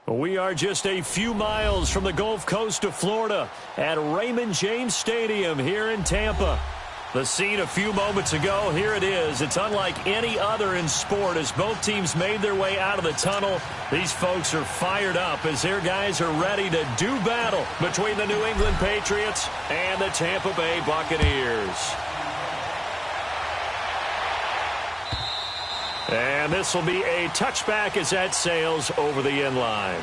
We are just a few miles from the Gulf Coast of Florida at Raymond James Stadium here in Tampa. The scene a few moments ago, here it is. It's unlike any other in sport as both teams made their way out of the tunnel. These folks are fired up as their guys are ready to do battle between the New England Patriots and the Tampa Bay Buccaneers. And this will be a touchback as that sails over the end line.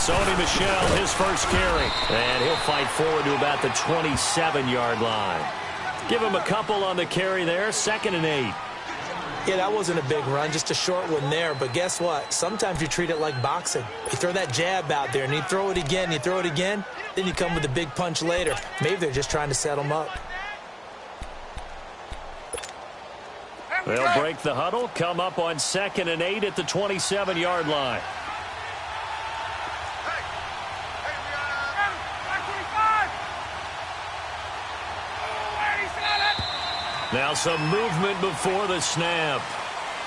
Sony Michel, his first carry. And he'll fight forward to about the 27-yard line. Give him a couple on the carry there, 2nd and 8. Yeah, that wasn't a big run, just a short one there. But guess what? Sometimes you treat it like boxing. You throw that jab out there, and you throw it again, you throw it again, then you come with a big punch later. Maybe they're just trying to set him up. They'll break the huddle, come up on 2nd and 8 at the 27-yard line. Now some movement before the snap.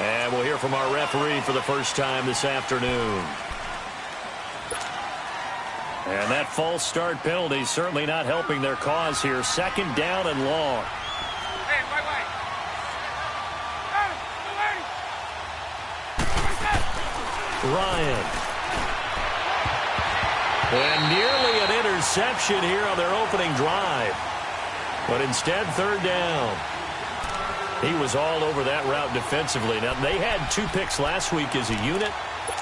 And we'll hear from our referee for the first time this afternoon. And that false start penalty certainly not helping their cause here. 2nd down and long. Ryan. And nearly an interception here on their opening drive. But instead, 3rd down. He was all over that route defensively. Now, they had 2 picks last week as a unit.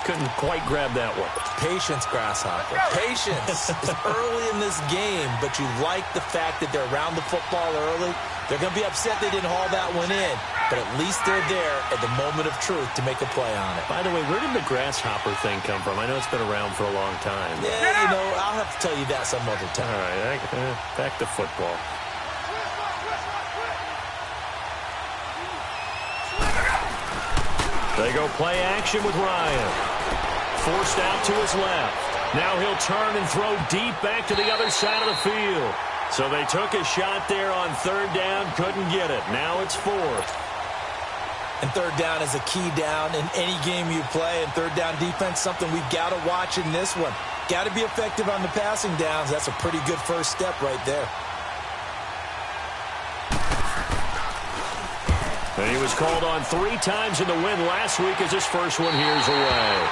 Couldn't quite grab that one. Patience, Grasshopper. Patience is early in this game, but you like the fact that they're around the football early. They're going to be upset they didn't haul that one in, but at least they're there at the moment of truth to make a play on it. By the way, where did the Grasshopper thing come from? I know it's been around for a long time. Yeah, you know, I'll have to tell you that some other time. All right, back to football. They go play action with Ryan. Forced out to his left. Now he'll turn and throw deep back to the other side of the field. So they took a shot there on 3rd down, couldn't get it. Now it's 4th. And 3rd down is a key down in any game you play. And 3rd down defense, something we've got to watch in this one. Got to be effective on the passing downs. That's a pretty good first step right there. And he was called on 3 times in the win last week as his first one here's away.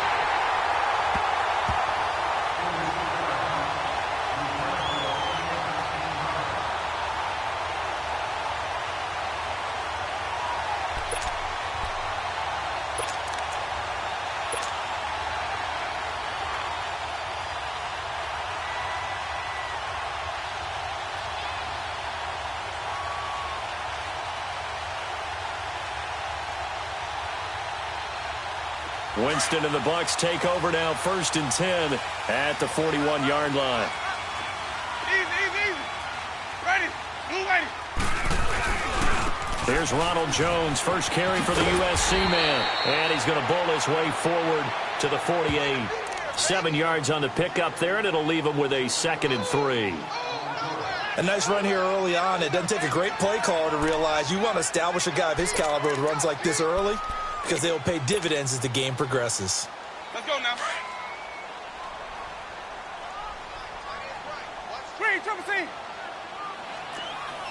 Winston and the Bucs take over now, 1st and 10 at the 41-yard line. Easy. Ready. Move ready. Here's Ronald Jones, first carry for the USC man. And he's going to bowl his way forward to the 48. 7 yards on the pickup there, and it'll leave him with a 2nd and 3. A nice run here early on. It doesn't take a great play caller to realize you want to establish a guy of his caliber with runs like this early, because they'll pay dividends as the game progresses. Let's go now.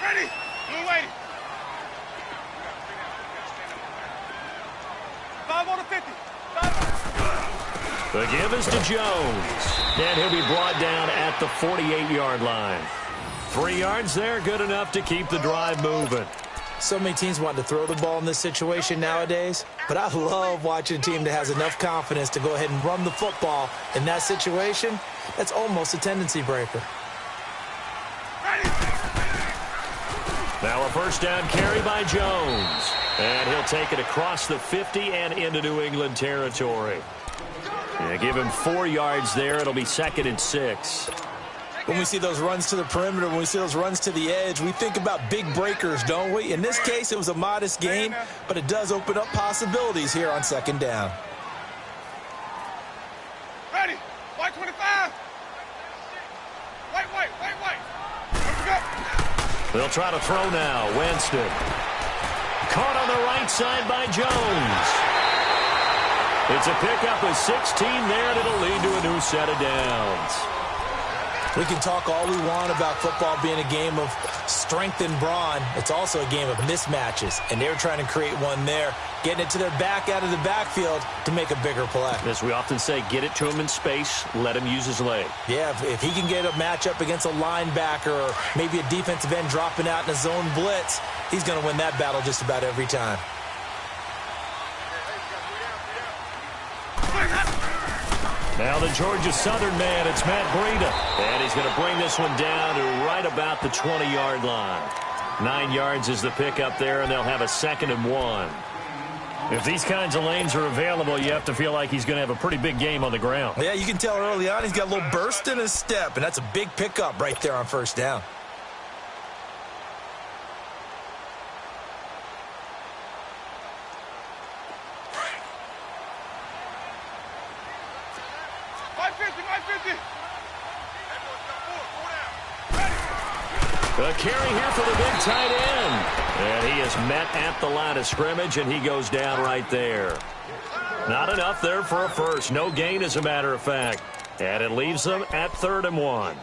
Ready. Blue lady. 5 on the 50. 5. The give is to Jones. And he'll be brought down at the 48-yard line. 3 yards there, good enough to keep the drive moving. So many teams want to throw the ball in this situation nowadays, but I love watching a team that has enough confidence to go ahead and run the football in that situation. That's almost a tendency breaker. Now a first down carry by Jones. And he'll take it across the 50 and into New England territory. Yeah, give him 4 yards there. It'll be 2nd and 6. When we see those runs to the perimeter, when we see those runs to the edge, we think about big breakers, don't we? In this case, it was a modest gain, but it does open up possibilities here on 2nd down. Ready. White 25. White. Let's go. They'll try to throw now. Winston. Caught on the right side by Jones. It's a pickup of 16 there, and it'll lead to a new set of downs. We can talk all we want about football being a game of strength and brawn. It's also a game of mismatches, and they're trying to create one there, getting it to their back out of the backfield to make a bigger play. As we often say, get it to him in space, let him use his leg. Yeah, if he can get a matchup against a linebacker or maybe a defensive end dropping out in a zone blitz, he's going to win that battle just about every time. Now the Georgia Southern man, it's Matt Breida. And he's going to bring this one down to right about the 20-yard line. 9 yards is the pickup there, and they'll have a 2nd and 1. If these kinds of lanes are available, you have to feel like he's going to have a pretty big game on the ground. Yeah, you can tell early on he's got a little burst in his step, and that's a big pickup right there on 1st down. A carry here for the big tight end. And he is met at the line of scrimmage, and he goes down right there. Not enough there for a first. No gain, as a matter of fact. And it leaves them at 3rd and 1.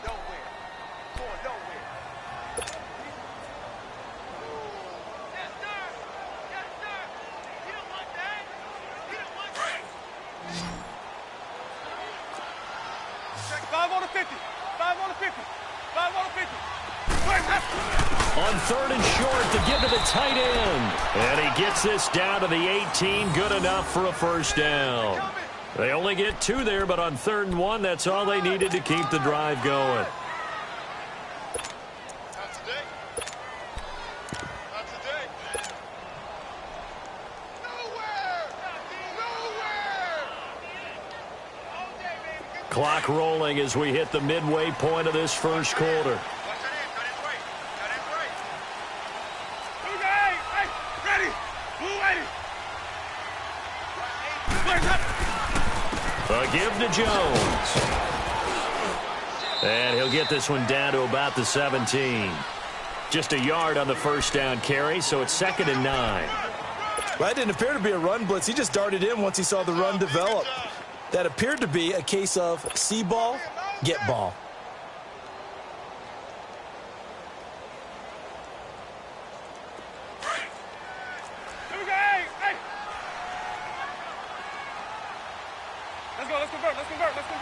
On 3rd and short to give to the tight end. And he gets this down to the 18. Good enough for a first down. They only get 2 there, but on 3rd and 1, that's all they needed to keep the drive going. Clock rolling as we hit the midway point of this first quarter. A give to Jones. And he'll get this one down to about the 17. Just a yard on the first down carry, so it's 2nd and 9. Well, that didn't appear to be a run blitz. He just darted in once he saw the run develop. That appeared to be a case of see ball, get ball. Let's convert. Let's go.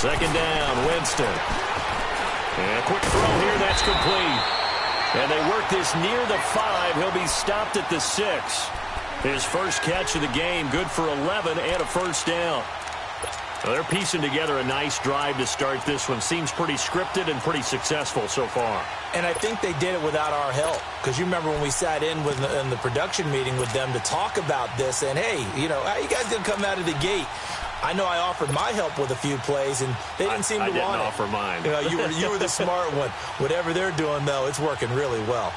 2nd down, Winston. And a quick throw here, that's complete. And they work this near the 5. He'll be stopped at the 6. His first catch of the game, good for 11 and a first down. Well, they're piecing together a nice drive to start this one. Seems pretty scripted and pretty successful so far. And I think they did it without our help. Because you remember when we sat in the production meeting with them to talk about this. And, hey, you know, how you guys going to come out of the gate? I know I offered my help with a few plays, and they didn't seem to want it. I didn't offer mine. You know, you were the smart one. Whatever they're doing, though, it's working really well.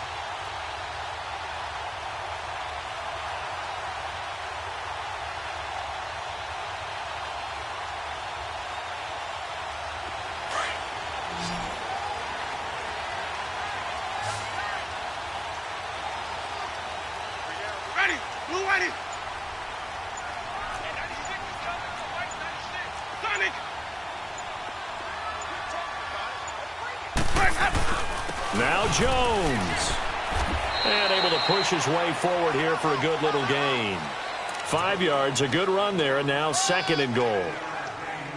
Ready. Blue ready. Sonic. Now Jones. And able to push his way forward here for a good little gain. 5 yards, a good run there, and now 2nd and goal.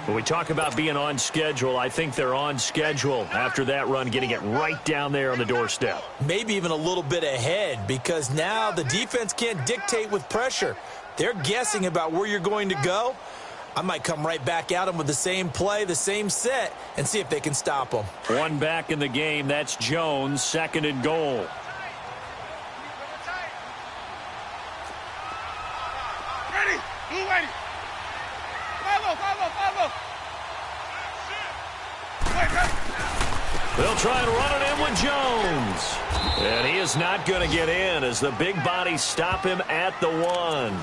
When we talk about being on schedule, I think they're on schedule after that run, getting it right down there on the doorstep. Maybe even a little bit ahead, because now the defense can't dictate with pressure. They're guessing about where you're going to go. I might come right back at them with the same play, the same set, and see if they can stop them. One back in the game. That's Jones, 2nd and goal. Ready? Who ready? Follow. They'll try and run it in with Jones. And he is not going to get in as the big bodies stop him at the 1.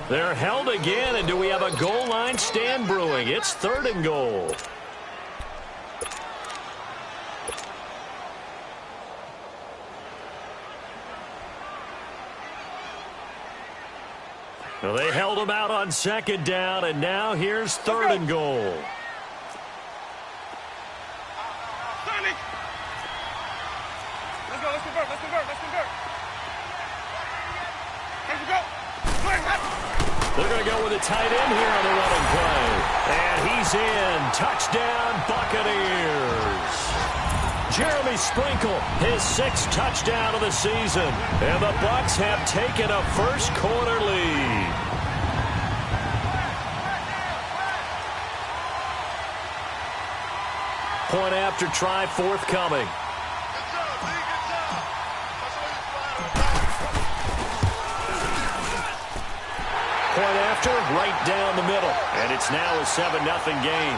They're held again, and do we have a goal line stand brewing? It's 3rd and goal. Well, they held him out on 2nd down, and now here's 3rd and goal. Let's convert. Let's go. They're going to go with a tight end here on the running play. And he's in. Touchdown, Buccaneers. Jeremy Sprinkle, his 6th touchdown of the season. And the Bucs have taken a first-quarter lead. Point after try forthcoming. Point after, right down the middle. And it's now a 7-0 game.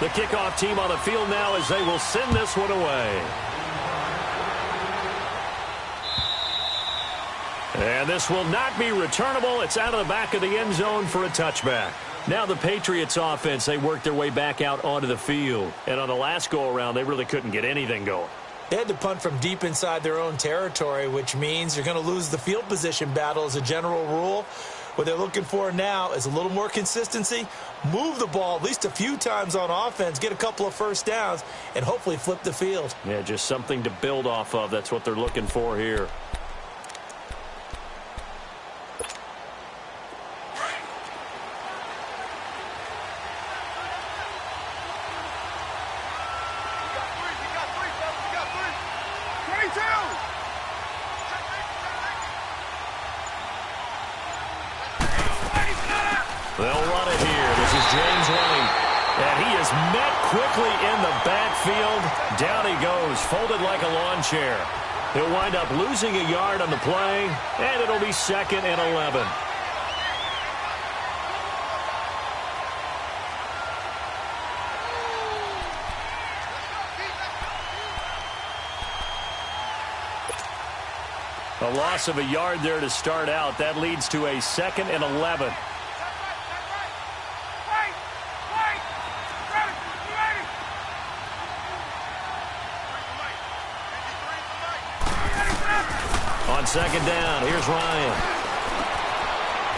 The kickoff team on the field now as they will send this one away. And this will not be returnable. It's out of the back of the end zone for a touchback. Now the Patriots offense, they worked their way back out onto the field. And on the last go-around, they really couldn't get anything going. They had to punt from deep inside their own territory, which means you're going to lose the field position battle as a general rule. What they're looking for now is a little more consistency, move the ball at least a few times on offense, get a couple of first downs, and hopefully flip the field. Yeah, just something to build off of. That's what they're looking for here. They'll run it here. This is James running. And he is met quickly in the backfield. Down he goes, folded like a lawn chair. He'll wind up losing a yard on the play, and it'll be 2nd and 11. A loss of a yard there to start out. That leads to a 2nd and 11. On 2nd down, here's Ryan.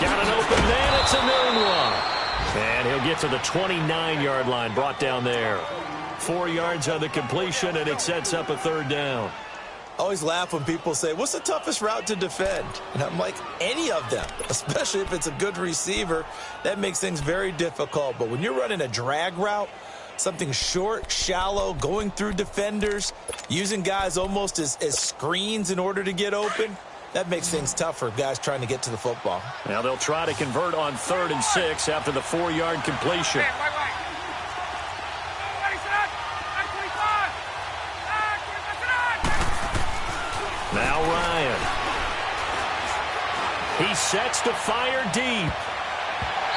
Got an open man, it's a noon one. And he'll get to the 29-yard line, brought down there. 4 yards on the completion, and it sets up a 3rd down. I always laugh when people say, what's the toughest route to defend? And I'm like, any of them, especially if it's a good receiver. That makes things very difficult. But when you're running a drag route, something short, shallow, going through defenders, using guys almost as screens in order to get open, that makes things tough for guys trying to get to the football. Now they'll try to convert on 3rd and 6 after the 4-yard completion. Now Ryan. He sets to fire deep.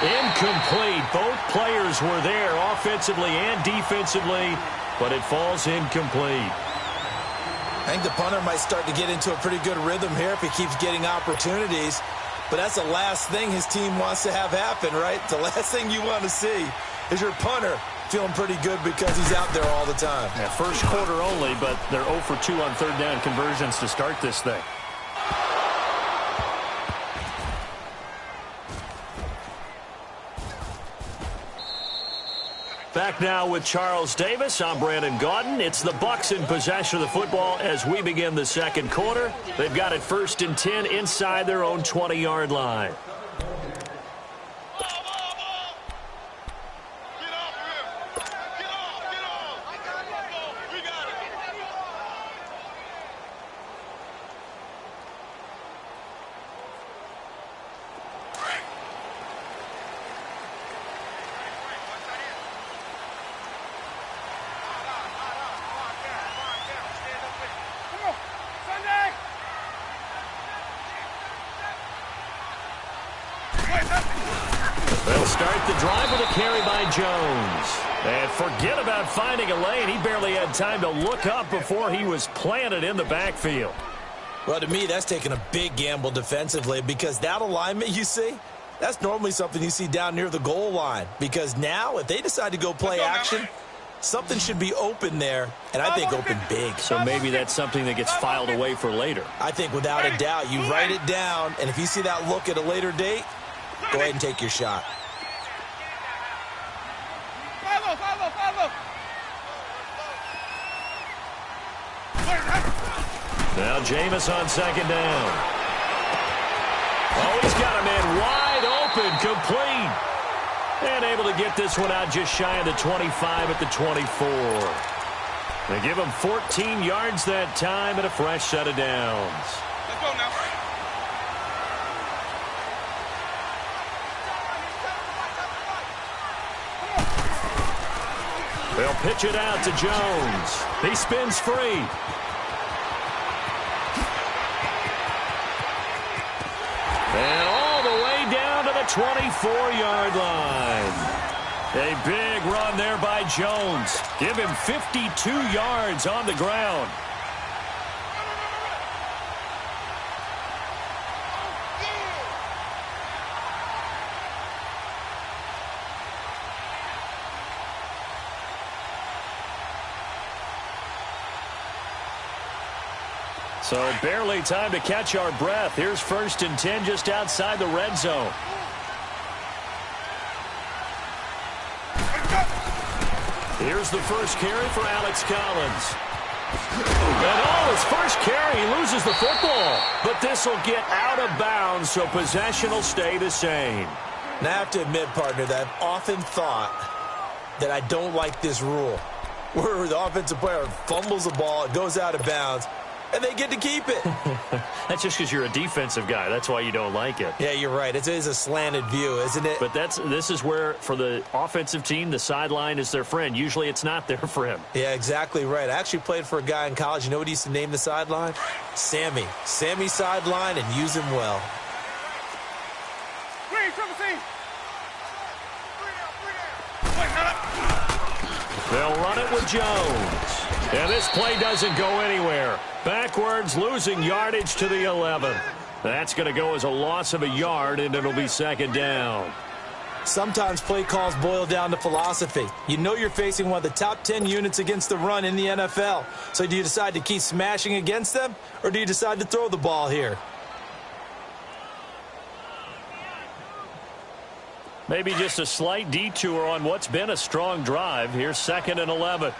Incomplete. Both players were there offensively and defensively, but it falls incomplete. I think the punter might start to get into a pretty good rhythm here if he keeps getting opportunities. But that's the last thing his team wants to have happen, right? The last thing you want to see is your punter feeling pretty good because he's out there all the time. Yeah, first quarter only, but they're 0 for 2 on 3rd down conversions to start this thing. back now with Charles Davis. I'm Brandon Gaudin. It's the Bucs in possession of the football as we begin the second quarter. They've got it 1st and 10 inside their own 20-yard line. They'll start the drive with a carry by Jones. And forget about finding a lane. He barely had time to look up before he was planted in the backfield. Well, to me, that's taking a big gamble defensively because that alignment you see, that's normally something you see down near the goal line. Because now, if they decide to go play action, something should be open there, and I think open big. So maybe that's something that gets filed away for later. I think without a doubt, you write it down, and if you see that look at a later date, go ahead and take your shot. Now Jameis on second down. Oh, he's got a man wide open, complete. And able to get this one out just shy of the 25 at the 24. They give him 14 yards that time and a fresh set of downs. Let's go now. They'll pitch it out to Jones. He spins free. And all the way down to the 24-yard line. A big run there by Jones. Give him 52 yards on the ground. So barely time to catch our breath. Here's 1st and 10 just outside the red zone. Here's the first carry for Alex Collins. And his first carry, he loses the football. But this will get out of bounds, so possession will stay the same. Now, I have to admit, partner, that I've often thought that I don't like this rule, where the offensive player fumbles the ball, it goes out of bounds, and they get to keep it. That's just because you're a defensive guy. That's why you don't like it. Yeah, you're right. It is a slanted view, isn't it? But this is where, for the offensive team, the sideline is their friend. Usually it's not their friend. Yeah, exactly right. I actually played for a guy in college. You know what he used to name the sideline? Sammy. Sammy sideline, and use him well. They'll run it with Jones. And this play doesn't go anywhere. Backwards, losing yardage to the 11. That's going to go as a loss of a yard, and it'll be second down. Sometimes play calls boil down to philosophy. You know you're facing one of the top 10 units against the run in the NFL. So do you decide to keep smashing against them, or do you decide to throw the ball here? Maybe just a slight detour on what's been a strong drive. Here's 2nd and 11.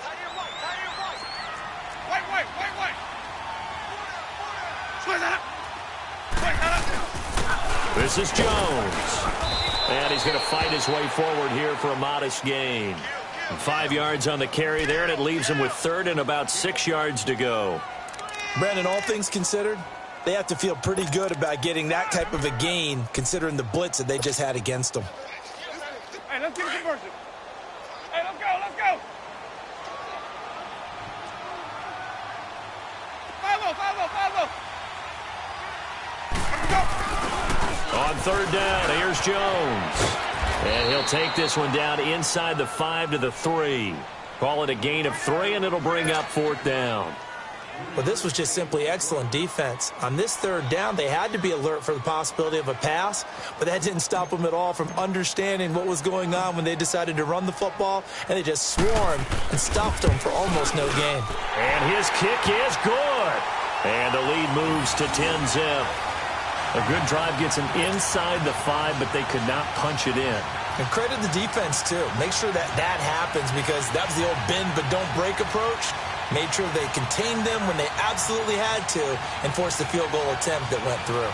This is Jones. And he's going to fight his way forward here for a modest gain. 5 yards on the carry there, and it leaves him with 3rd and about 6 yards to go. Brandon, all things considered, they have to feel pretty good about getting that type of a gain, considering the blitz that they just had against them. Hey, let's get a conversion. Hey, let's go, let's go. Follow. On 3rd down, here's Jones. And he'll take this one down inside the 5 to the 3. Call it a gain of 3, and it'll bring up 4th down. Well, this was just simply excellent defense. On this 3rd down, they had to be alert for the possibility of a pass, but that didn't stop them at all from understanding what was going on when they decided to run the football, and they just swarmed and stopped them for almost no gain. And his kick is good. And the lead moves to 10-zip. A good drive gets them inside the 5, but they could not punch it in. And credit the defense, too. Make sure that happens because that was the old bend but don't break approach. Made sure they contained them when they absolutely had to and forced the field goal attempt that went through.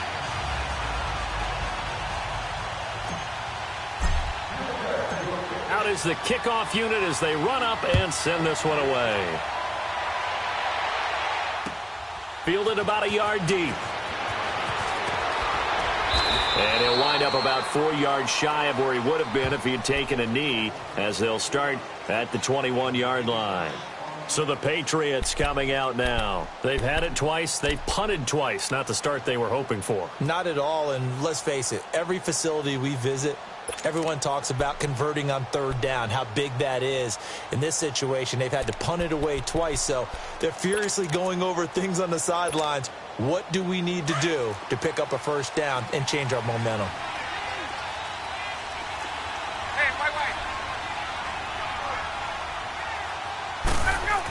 Out is the kickoff unit as they run up and send this one away. Fielded about a yard deep. And he'll wind up about 4 yards shy of where he would have been if he had taken a knee, as they'll start at the 21-yard line. So the Patriots coming out now. They've had it twice. They've punted twice. Not the start they were hoping for. Not at all, and let's face it, every facility we visit, everyone talks about converting on third down, how big that is. In this situation, they've had to punt it away twice, so they're furiously going over things on the sidelines. What do we need to do to pick up a first down and change our momentum? Hey, wait. Let him go.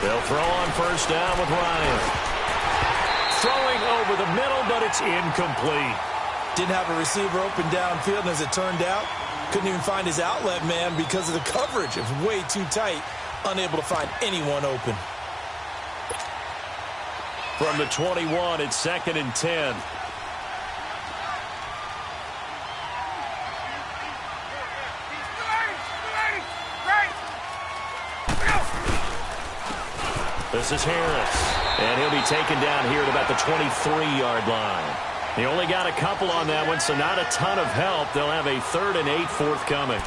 They'll throw on first down with Ryan. Throwing over the middle, but it's incomplete. Didn't have a receiver open downfield, and as it turned out, couldn't even find his outlet man because of the coverage. It was way too tight, unable to find anyone open. From the 21, it's 2nd and 10. This is Harris, and he'll be taken down here at about the 23-yard line. He only got a couple on that one, so not a ton of help. They'll have a 3rd and 8 forthcoming.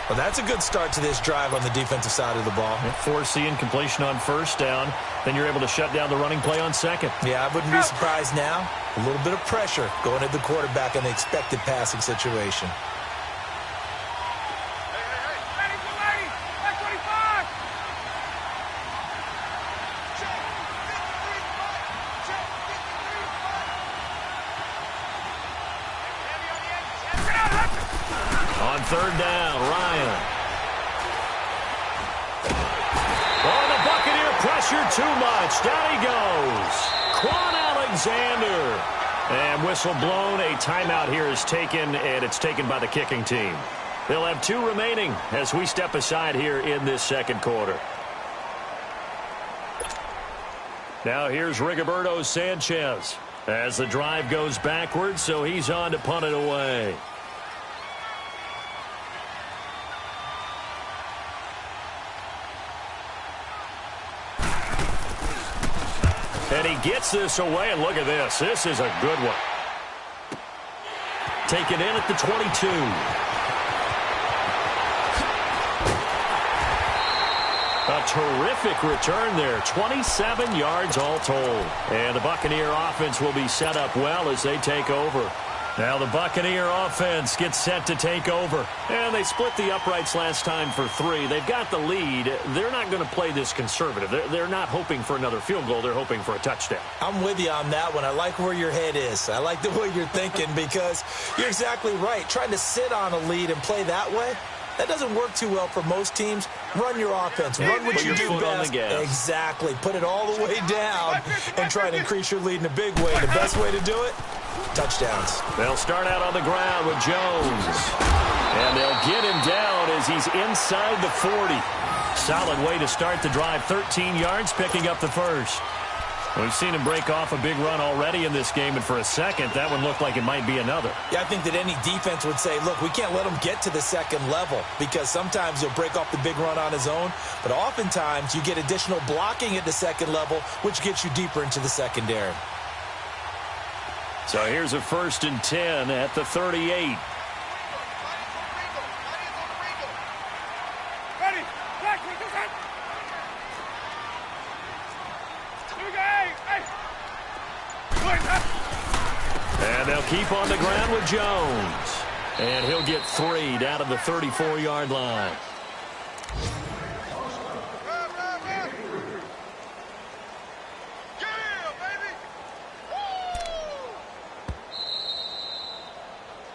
Well, that's a good start to this drive on the defensive side of the ball. Forcing completion on first down. Then you're able to shut down the running play on second. Yeah, I wouldn't be surprised now. A little bit of pressure going at the quarterback in the expected passing situation. On third down, Ryan. Oh, the Buccaneer pressure too much. Down he goes. Quan Alexander. And whistle blown. A timeout here is taken, and it's taken by the kicking team. They'll have 2 remaining as we step aside here in this second quarter. Now here's Rigoberto Sanchez as the drive goes backwards, so he's on to punt it away. And he gets this away, and look at this. This is a good one. Taken in at the 22. A terrific return there. 27 yards all told. And the Buccaneer offense will be set up well as they take over. Now the Buccaneer offense gets set to take over. And they split the uprights last time for 3. They've got the lead. They're not going to play this conservative. They're not hoping for another field goal. They're hoping for a touchdown. I'm with you on that one. I like where your head is. I like the way you're thinking because you're exactly right. Trying to sit on a lead and play that way, that doesn't work too well for most teams. Run your offense. Run what you do best. Exactly. Put it all the way down and try to increase your lead in a big way. The best way to do it? Touchdowns. They'll start out on the ground with Jones. And they'll get him down as he's inside the 40. Solid way to start the drive. 13 yards, picking up the first. We've seen him break off a big run already in this game, and for a second, that one looked like it might be another. Yeah, I think that any defense would say, look, we can't let him get to the second level because sometimes he'll break off the big run on his own, but oftentimes you get additional blocking at the second level, which gets you deeper into the secondary. So here's a 1st and 10 at the 38. And they'll keep on the ground with Jones. And he'll get 3 down to the 34-yard line. Yeah, baby! Woo!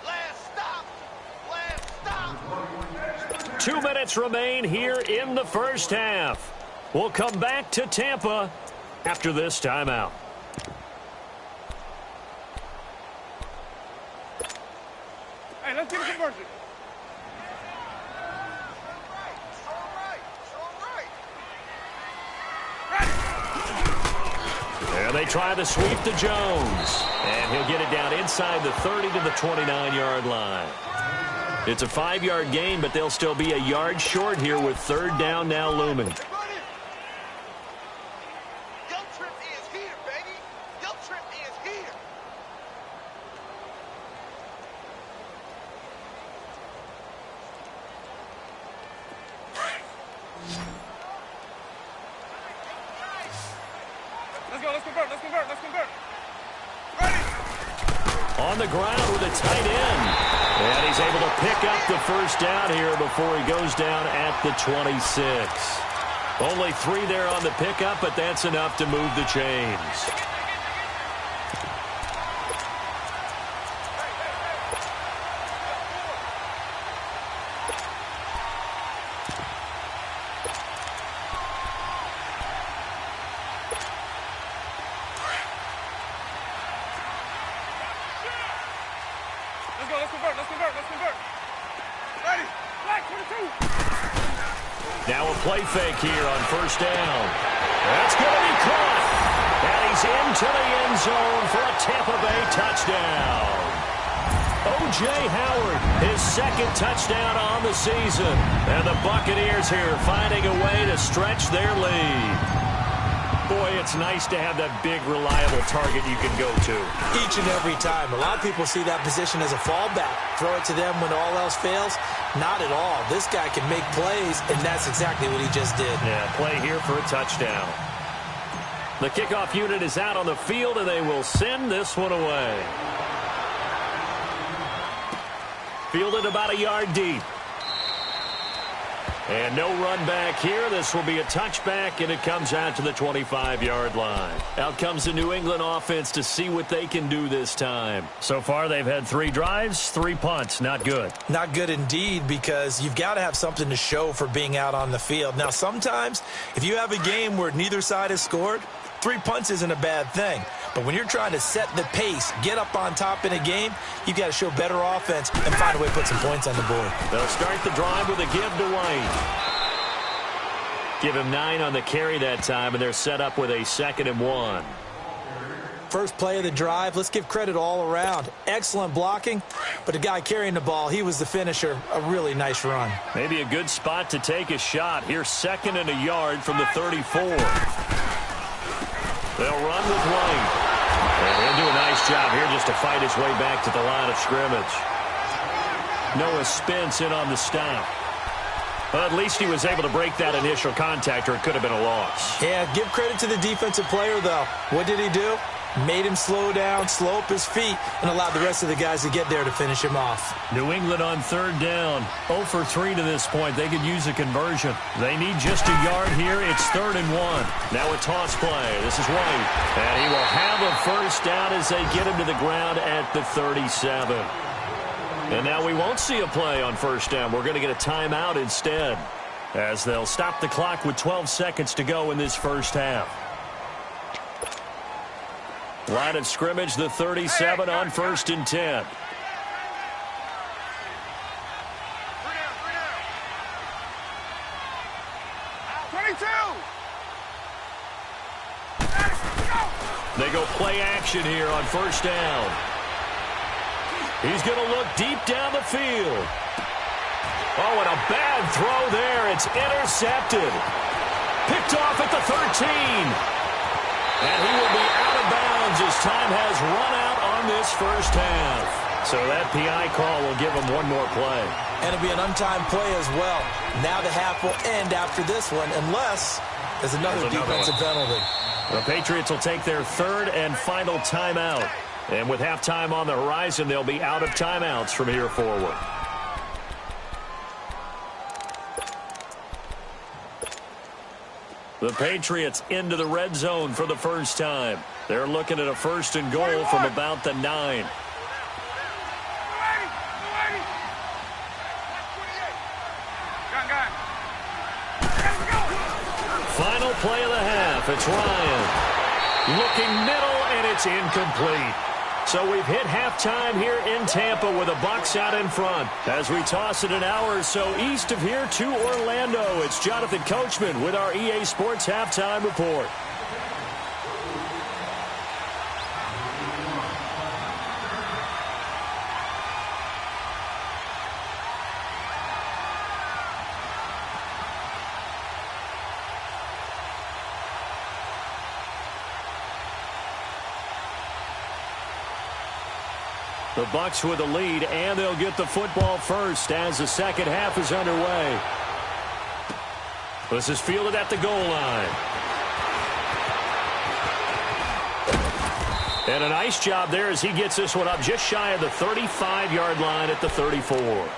Last stop! Last stop! 2 minutes remain here in the first half. We'll come back to Tampa after this timeout. And they try the sweep to Jones. And he'll get it down inside the 30 to the 29-yard line. It's a 5-yard gain, but they'll still be a yard short here with third down now looming. Let's convert. Ready. On the ground with a tight end. And he's able to pick up the first down here before he goes down at the 26. Only 3 there on the pickup, but that's enough to move the chains. Let's convert. Ready. Black 22. Now a play fake here on first down. That's going to be caught. And he's into the end zone for a Tampa Bay touchdown. O.J. Howard, his second touchdown on the season. And the Buccaneers here finding a way to stretch their lead. Boy, it's nice to have that big, reliable target you can go to. Each and every time. A lot of people see that position as a fallback. Throw it to them when all else fails. Not at all. This guy can make plays, and that's exactly what he just did. Yeah, play here for a touchdown. The kickoff unit is out on the field, and they will send this one away. Fielded about a yard deep. And no run back here. This will be a touchback, and it comes out to the 25-yard line. Out comes the New England offense to see what they can do this time. So far, they've had 3 drives, 3 punts. Not good. Not good indeed, because you've got to have something to show for being out on the field. Now, sometimes, if you have a game where neither side has scored, 3 punts isn't a bad thing. But when you're trying to set the pace, get up on top in a game, you've got to show better offense and find a way to put some points on the board. They'll start the drive with a give to White. Give him 9 on the carry that time, and they're set up with a 2nd and 1. First play of the drive, let's give credit all around. Excellent blocking, but the guy carrying the ball, he was the finisher. A really nice run. Maybe a good spot to take a shot. Here's 2nd and a yard from the 34. They'll run with White. And he'll do a nice job here just to fight his way back to the line of scrimmage. Noah Spence in on the stop. Well, at least he was able to break that initial contact, or it could have been a loss. Yeah, give credit to the defensive player, though. What did he do? Made him slow down, slow up his feet, and allowed the rest of the guys to get there to finish him off. New England on 3rd down. 0 for 3 to this point. They could use a conversion. They need just a yard here. It's 3rd and 1. Now a toss play. This is White. And he will have a first down as they get him to the ground at the 37. And now we won't see a play on first down. We're going to get a timeout instead, as they'll stop the clock with 12 seconds to go in this first half. Line of scrimmage, the 37 on 1st and 10. They go play action here on first down. He's going to look deep down the field. Oh, and a bad throw there. It's intercepted. Picked off at the 13. And he will be out of bounds as time has run out on this first half. So that PI call will give him one more play. And it'll be an untimed play as well. Now the half will end after this one, unless there's another defensive penalty. The Patriots will take their 3rd and final timeout. And with halftime on the horizon, they'll be out of timeouts from here forward. The Patriots into the red zone for the first time. They're looking at a 1st and goal from about the 9. Final play of the half. It's Ryan. Looking middle, and it's incomplete. So we've hit halftime here in Tampa with the Bucs out in front. As we toss it an hour or so east of here to Orlando, it's Jonathan Coachman with our EA Sports Halftime Report. The Bucs with the lead, and they'll get the football first as the second half is underway. This is fielded at the goal line. And a nice job there as he gets this one up just shy of the 35-yard line at the 34.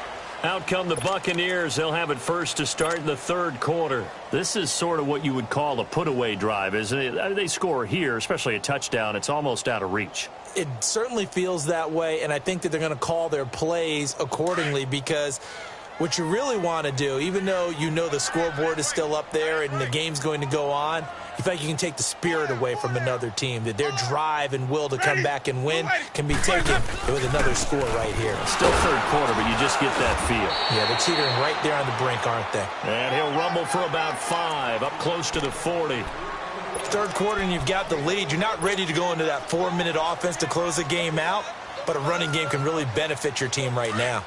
Out come the Buccaneers. They'll have it first to start in the third quarter. This is sort of what you would call a put-away drive, isn't it? They score here, especially a touchdown. It's almost out of reach. It certainly feels that way, and I think that they're going to call their plays accordingly because what you really want to do, even though you know the scoreboard is still up there and the game's going to go on, you feel like you can take the spirit away from another team, that their drive and will to come back and win can be taken with another score right here. Still third quarter, but you just get that feel. Yeah, they're teetering right there on the brink, aren't they? And he'll rumble for about 5, up close to the 40. Third quarter and you've got the lead. You're not ready to go into that 4-minute offense to close the game out, but a running game can really benefit your team right now.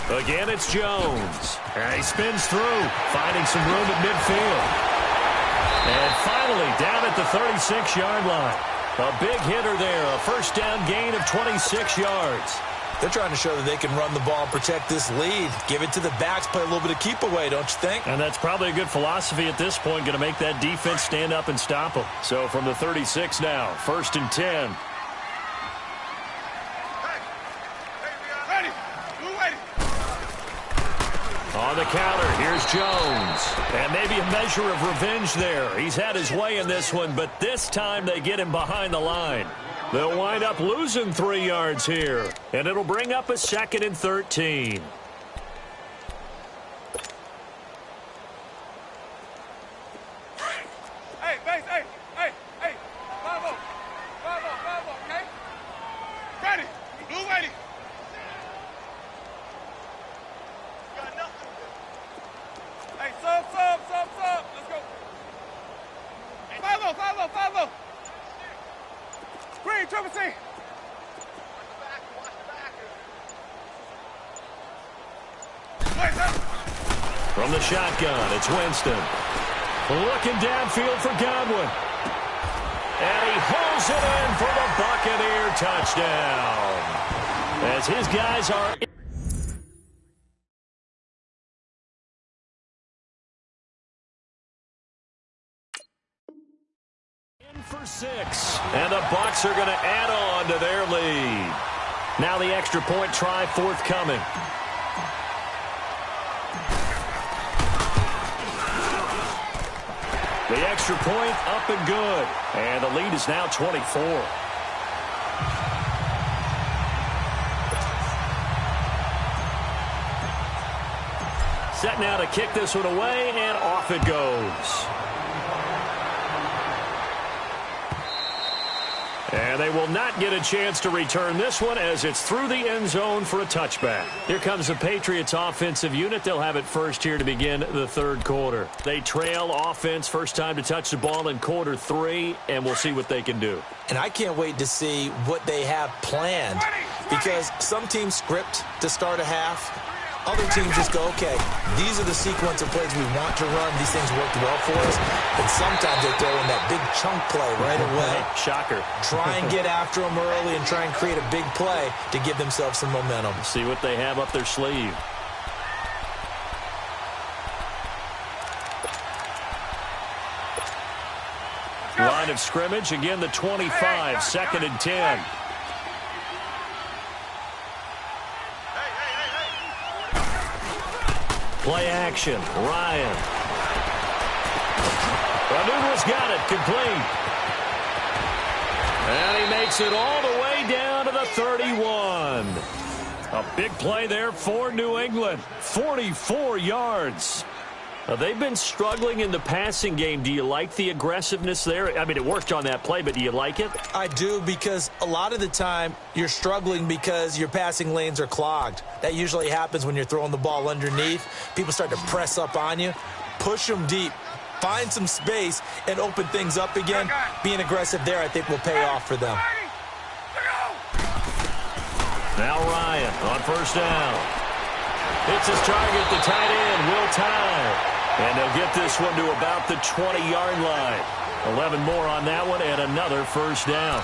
Again, it's Jones. And he spins through, finding some room at midfield. And finally, down at the 36-yard line. A big hitter there, a first down gain of 26 yards. They're trying to show that they can run the ball and protect this lead. Give it to the backs, play a little bit of keep away, don't you think? And that's probably a good philosophy at this point, going to make that defense stand up and stop them. So from the 36 now, 1st and 10. On the counter, here's Jones. And maybe a measure of revenge there. He's had his way in this one, but this time they get him behind the line. They'll wind up losing 3 yards here. And it'll bring up a 2nd and 13. Hey, base, hey, Bravo, okay? Ready, blue ready. Got nothing. Hey, sub. Let's go. 5-0. Green, triple C. From the shotgun, it's Winston. Looking downfield for Godwin. And he holds it in for the Buccaneer touchdown. As his guys are in for 6. And the Bucs are going to add on to their lead. Now the extra point try forthcoming. The extra point up and good. And the lead is now 24. Set now to kick this one away, and off it goes. And they will not get a chance to return this one as it's through the end zone for a touchback. Here comes the Patriots offensive unit. They'll have it first here to begin the third quarter. They trail offense, first time to touch the ball in quarter 3, and we'll see what they can do. And I can't wait to see what they have planned because some teams script to start a half. Other teams just go, okay, these are the sequence of plays we want to run. These things worked well for us. And sometimes they throw in that big chunk play right away. Shocker. Try and get after them early and try and create a big play to give themselves some momentum. See what they have up their sleeve. Line of scrimmage, again the 25, 2nd and 10. Play action, Ryan. Anugra's got it, complete. And he makes it all the way down to the 31. A big play there for New England. 44 yards. They've been struggling in the passing game. Do you like the aggressiveness there? I mean, it worked on that play, but do you like it? I do, because a lot of the time you're struggling because your passing lanes are clogged. That usually happens when you're throwing the ball underneath. People start to press up on you. Push them deep. Find some space and open things up again. Being aggressive there, I think, will pay off for them. Now Ryan on first down. Hits his target, the tight end, Will Tye. And they'll get this one to about the 20-yard line. 11 more on that one and another first down.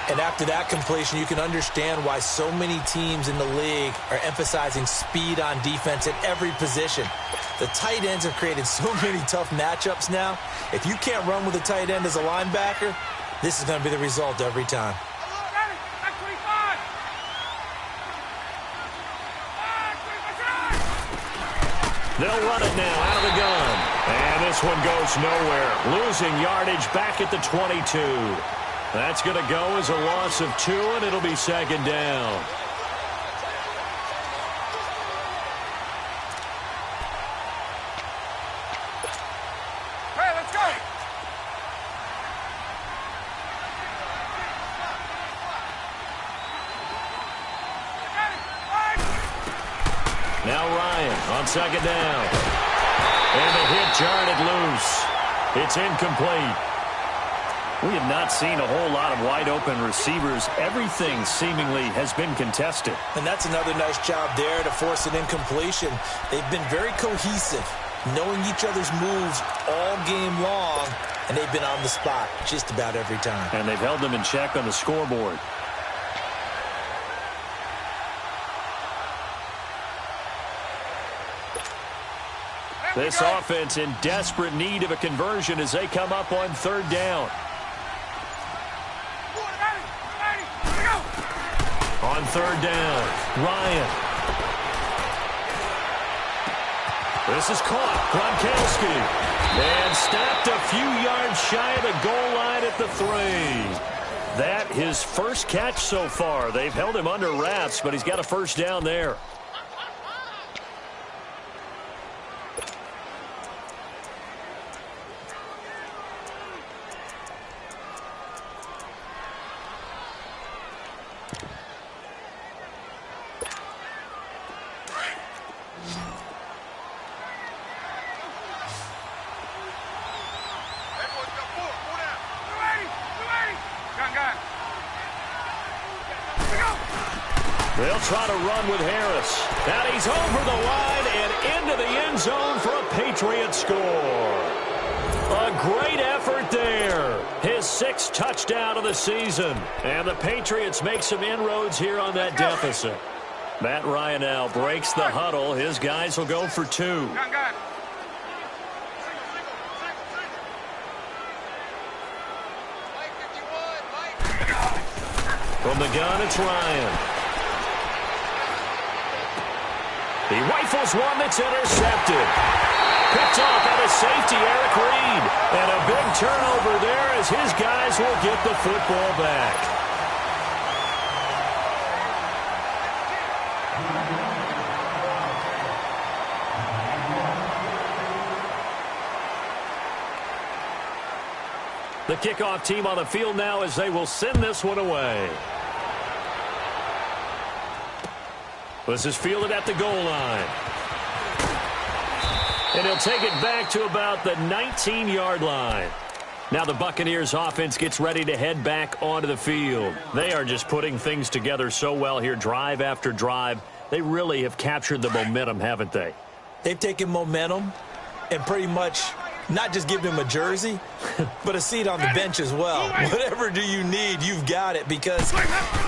And after that completion, you can understand why so many teams in the league are emphasizing speed on defense at every position. The tight ends have created so many tough matchups now. If you can't run with a tight end as a linebacker, this is going to be the result every time. They'll run it now out of the gun. And this one goes nowhere. Losing yardage back at the 22. That's going to go as a loss of 2, and it'll be second down. Hey, let's go. Now Ryan on second down. And the hit jarred it loose. It's incomplete. We have not seen a whole lot of wide-open receivers. Everything seemingly has been contested. And that's another nice job there to force an incompletion. They've been very cohesive, knowing each other's moves all game long, and they've been on the spot just about every time. And they've held them in check on the scoreboard. This offense in desperate need of a conversion as they come up on third down. On third down, Ryan. This is caught. Gronkowski. And stopped a few yards shy of the goal line at the 3. That his first catch so far. They've held him under wraps, but he's got a first down there. They'll try to run with Harris. And he's over the line and into the end zone for a Patriot score. A great effort there. His 6th touchdown of the season. And the Patriots make some inroads here on that deficit. Matt Ryan now breaks the huddle. His guys will go for 2. From the gun, it's Ryan. He rifles one that's intercepted. Picked off by the safety, Eric Reed. And a big turnover there as his guys will get the football back. The kickoff team on the field now as they will send this one away. This is fielded at the goal line. And he'll take it back to about the 19-yard line. Now the Buccaneers offense gets ready to head back onto the field. They are just putting things together so well here, drive after drive. They really have captured the momentum, haven't they? They've taken momentum and pretty much not just given him a jersey, but a seat on the bench as well. Whatever do you need, you've got it, because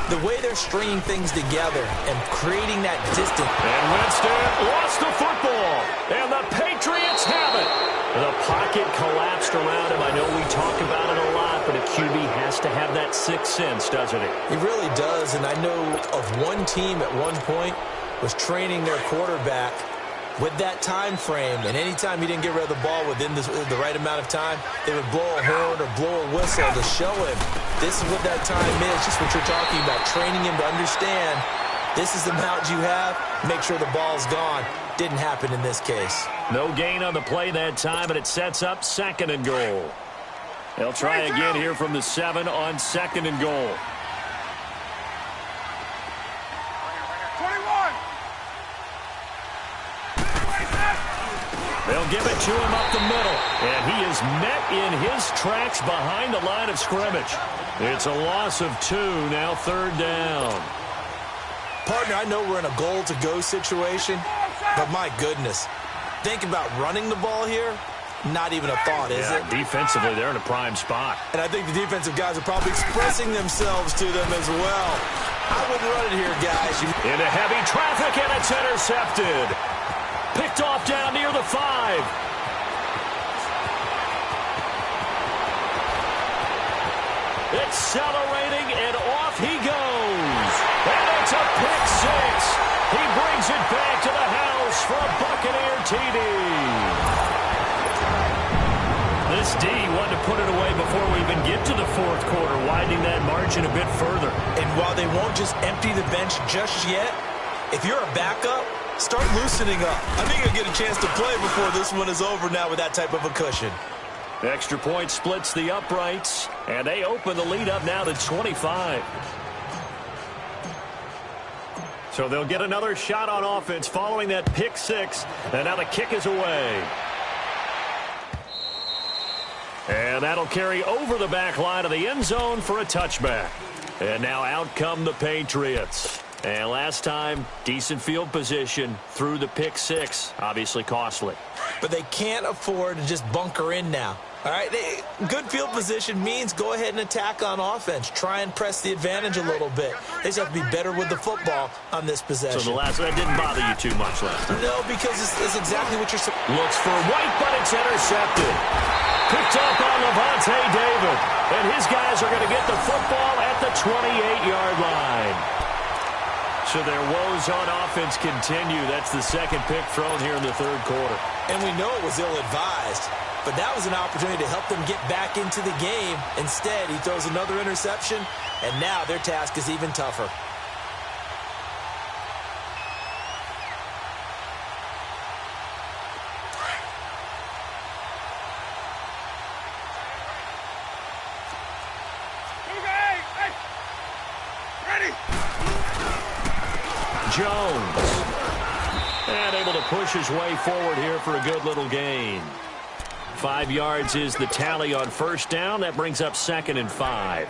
the way they're stringing things together and creating that distance. And Winston lost the football, and the Patriots have it. The pocket collapsed around him. I know we talk about it a lot, but a QB has to have that 6th sense, doesn't it? He really does, and I know of one team at one point was training their quarterback with that time frame, and anytime he didn't get rid of the ball within the right amount of time, they would blow a horn or blow a whistle to show him this is what that time is, just what you're talking about, training him to understand this is the amount you have, make sure the ball's gone. Didn't happen in this case. No gain on the play that time, and it sets up 2nd and goal. They'll try again here from the 7 on 2nd and goal. 21. They'll give it to him up the middle, and he is met in his tracks behind the line of scrimmage. It's a loss of 2, now 3rd down. Partner, I know we're in a goal-to-go situation, but my goodness. Think about running the ball here. Not even a thought, is it? Defensively, they're in a prime spot. And I think the defensive guys are probably expressing themselves to them as well. I wouldn't run it here, guys. Into heavy traffic, and it's intercepted. Picked off down near the 5. Accelerating, and off he goes. And it's a pick 6. He brings it back to the house for a Buccaneer TD. This D wanted to put it away before we even get to the fourth quarter, widening that margin a bit further. And while they won't just empty the bench just yet, if you're a backup, start loosening up. I think you'll get a chance to play before this one is over now with that type of a cushion. Extra point splits the uprights, and they open the lead up now to 25. So they'll get another shot on offense following that pick 6, and now the kick is away. And that'll carry over the back line of the end zone for a touchback. And now out come the Patriots. And last time, decent field position through the pick 6. Obviously costly. But they can't afford to just bunker in now. All right, good field position means go ahead and attack on offense. Try and press the advantage a little bit. They just have to be better with the football on this possession. So that didn't bother you too much last time? No, because it's exactly what you're saying. Looks for White, but it's intercepted. Picked up on Levante David. And his guys are going to get the football at the 28-yard line. So their woes on offense continue. That's the second pick thrown here in the third quarter. And we know it was ill-advised. But that was an opportunity to help them get back into the game. Instead, he throws another interception, and now their task is even tougher. Jones. And able to push his way forward here for a good little gain. 5 yards is the tally on first down. That brings up 2nd and 5.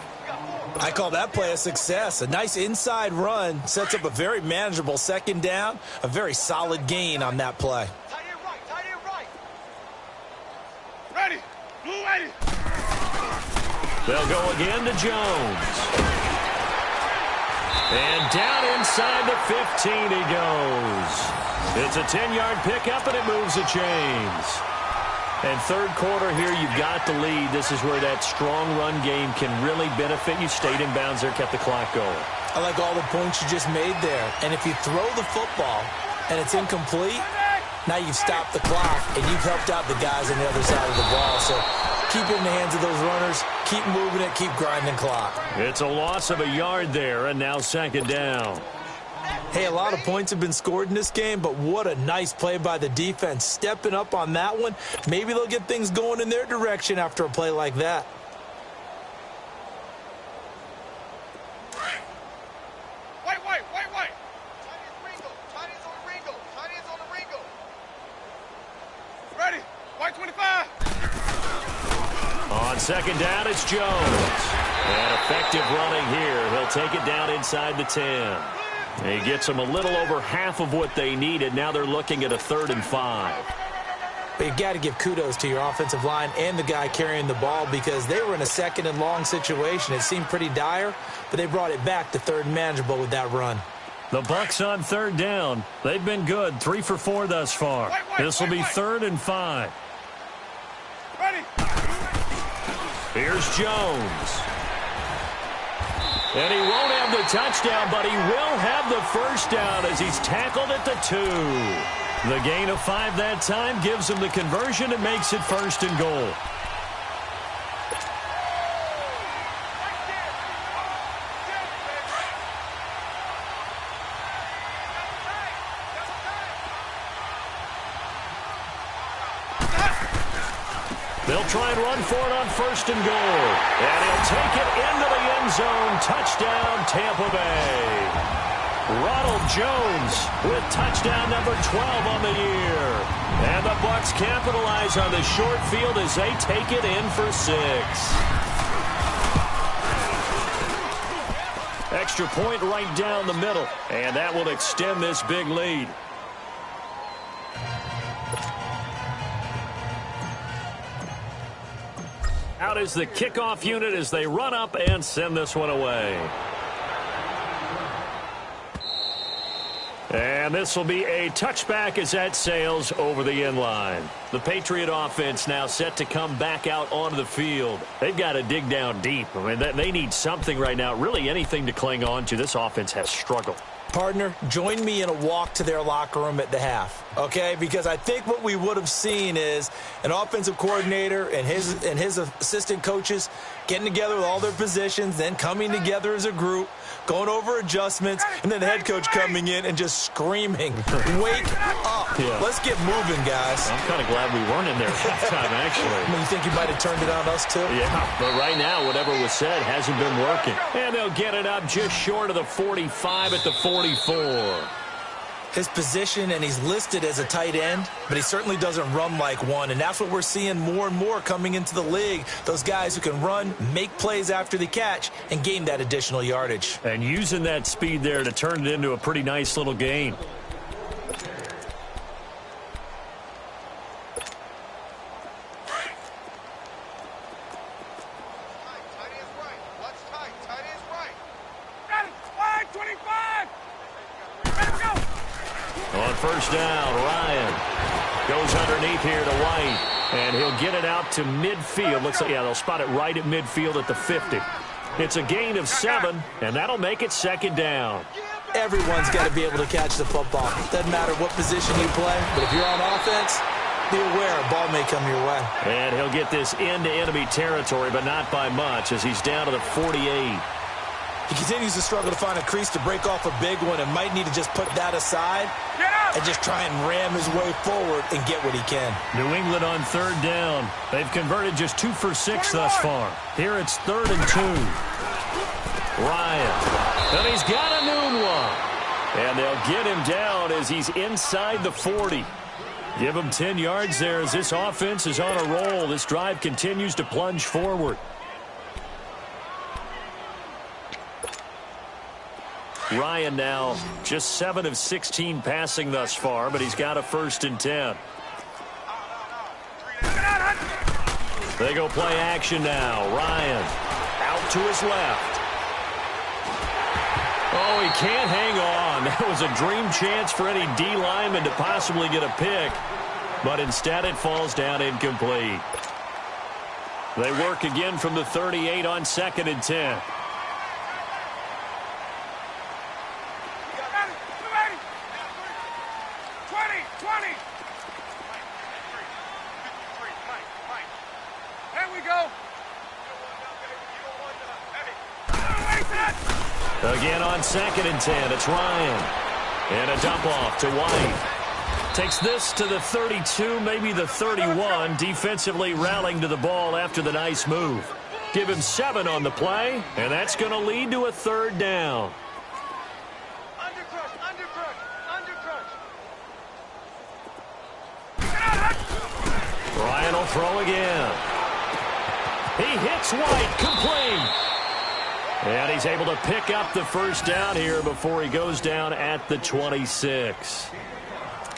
I call that play a success. A nice inside run sets up a very manageable second down. A very solid gain on that play. Tight end right, tight end right. Ready, blue ready. They'll go again to Jones. And down inside the 15 he goes. It's a 10-yard pickup, and it moves the chains. And third quarter here, you've got the lead. This is where that strong run game can really benefit you. Stayed in bounds there, kept the clock going. I like all the points you just made there. And if you throw the football and it's incomplete, now you've stopped the clock and you've helped out the guys on the other side of the ball. So keep it in the hands of those runners. Keep moving it. Keep grinding clock. It's a loss of a yard there, and now second down. Hey, a lot of points have been scored in this game, but what a nice play by the defense. Stepping up on that one. Maybe they'll get things going in their direction after a play like that. Wait. Tight end's Ringo. Tight end's on the Ringo. Tight end's on the Ringo. Ready. White 25. On second down, it's Jones. And effective running here. He'll take it down inside the 10. He gets them a little over half of what they needed. Now they're looking at a 3rd and 5. But you've got to give kudos to your offensive line and the guy carrying the ball because they were in a 2nd and long situation. It seemed pretty dire, but they brought it back to 3rd and manageable with that run. The Bucs on 3rd down. They've been good, 3 for 4 thus far. This will be 3rd and 5. Ready. Here's Jones. And he won't have the touchdown, but he will have the first down as he's tackled at the 2. The gain of 5 that time gives him the conversion and makes it 1st and goal. They'll try and run for it on 1st and goal. And he'll take it into the end zone. Touchdown, Tampa Bay. Ronald Jones with touchdown number 12 on the year. And the Bucs capitalize on the short field as they take it in for 6. Extra extra point right down the middle. And that will extend this big lead. Out is the kickoff unit as they run up and send this one away. And this will be a touchback as that sails over the end line. The Patriot offense now set to come back out onto the field. They've got to dig down deep. I mean, they need something right now, really anything to cling on to. This offense has struggled. Partner, join me in a walk to their locker room at the half, okay? Because I think what we would have seen is an offensive coordinator and his assistant coaches getting together with all their positions, then coming together as a group, going over adjustments, and then the head coach coming in and just screaming, wake up. Yeah. Let's get moving, guys. I'm kind of glad we weren't in there at halftime, actually. I mean, you think you might have turned it on us, too? Yeah, but right now, whatever was said hasn't been working. And they'll get it up just short of the 45 at the 44. His position, and he's listed as a tight end, but he certainly doesn't run like one, and that's what we're seeing more and more coming into the league. Those guys who can run, make plays after the catch, and gain that additional yardage. And using that speed there to turn it into a pretty nice little gain. On first down, Ryan goes underneath here to White, and he'll get it out to midfield. Looks like, yeah, they'll spot it right at midfield at the 50. It's a gain of 7, and that'll make it second down. Everyone's got to be able to catch the football. Doesn't matter what position you play, but if you're on offense, be aware a ball may come your way. And he'll get this into enemy territory, but not by much, as he's down to the 48. He continues to struggle to find a crease to break off a big one and might need to just put that aside and just try and ram his way forward and get what he can. New England on third down. They've converted just 2 for 6 thus far. Here it's 3rd and 2. Ryan. And he's got a noon one. And they'll get him down as he's inside the 40. Give him 10 yards there as this offense is on a roll. This drive continues to plunge forward. Ryan now just 7 of 16 passing thus far, but he's got a 1st and 10. They go play action now. Ryan out to his left. Oh, he can't hang on. That was a dream chance for any D lineman to possibly get a pick, but instead it falls down incomplete. They work again from the 38 on 2nd and 10. Again on 2nd and 10, it's Ryan. And a dump off to White. Takes this to the 32, maybe the 31, defensively rallying to the ball after the nice move. Give him 7 on the play, and that's going to lead to a 3rd down. Ryan will throw again. He hits White, complete. And he's able to pick up the 1st down here before he goes down at the 26.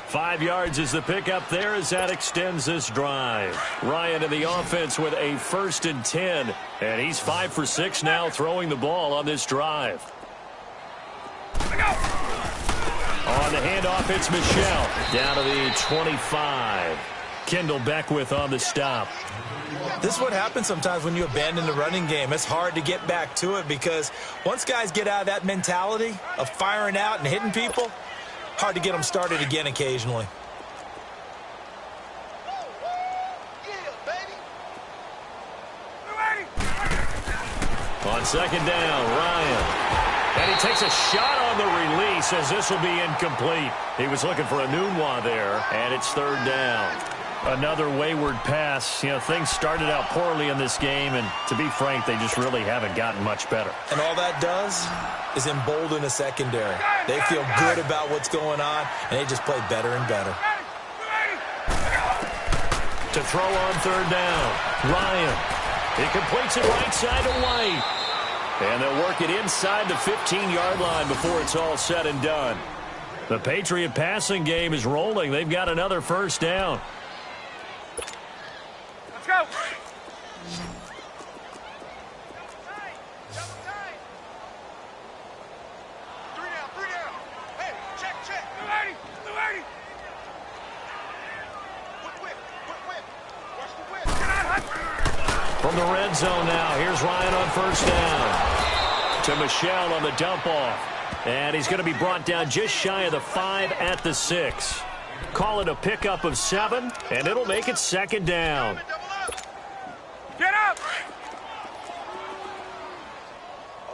5 yards is the pickup there as that extends this drive. Ryan in the offense with a 1st and 10. And he's 5 for 6 now throwing the ball on this drive. On the handoff, it's Michelle. Down to the 25. Kendall Beckwith on the stop. This is what happens sometimes when you abandon the running game. It's hard to get back to it because once guys get out of that mentality of firing out and hitting people, hard to get them started again occasionally. On 2nd down, Ryan. And he takes a shot on the release as this will be incomplete. He was looking for a Nunwa there, and it's 3rd down. Another wayward pass. You know, things started out poorly in this game, and to be frank, they just really haven't gotten much better. And all that does is embolden a secondary. They feel good about what's going on, and they just play better and better. To throw on 3rd down, Ryan. He completes it right side to White. And they'll work it inside the 15-yard line before it's all said and done. The Patriot passing game is rolling. They've got another first down. Let's go. Three down. Hey, check. Blue 80. Whip. Watch the whip. From the red zone now, here's Ryan on first down. To Michelle on the dump off. And he's going to be brought down just shy of the 5 at the 6. Call it a pickup of 7, and it'll make it second down. Get up!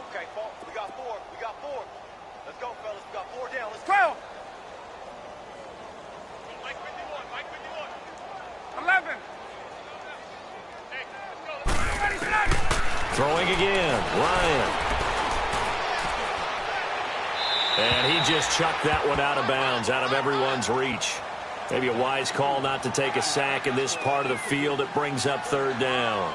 Okay, we got 4. Let's go, fellas. We got 4 down. Let's go. Mike 51. 11. Hey, let's go. Throwing again, Ryan. And he just chucked that one out of bounds, out of everyone's reach. Maybe a wise call not to take a sack in this part of the field. It brings up third down.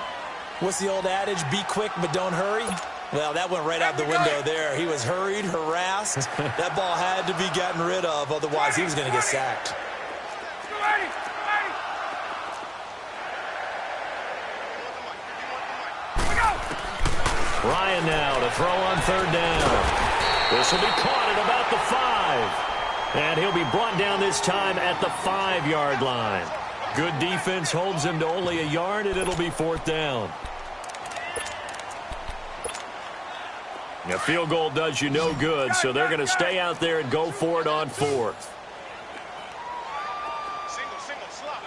What's the old adage? Be quick, but don't hurry. Well, that went right out the window there. He was hurried, harassed. That ball had to be gotten rid of. Otherwise, he was going to get sacked. Ryan now to throw on third down. This will be caught at about the 5. And he'll be brought down this time at the 5-yard line. Good defense holds him to only a yard, and it'll be fourth down. A field goal does you no good, so they're going to stay out there and go for it on fourth. Single, slot.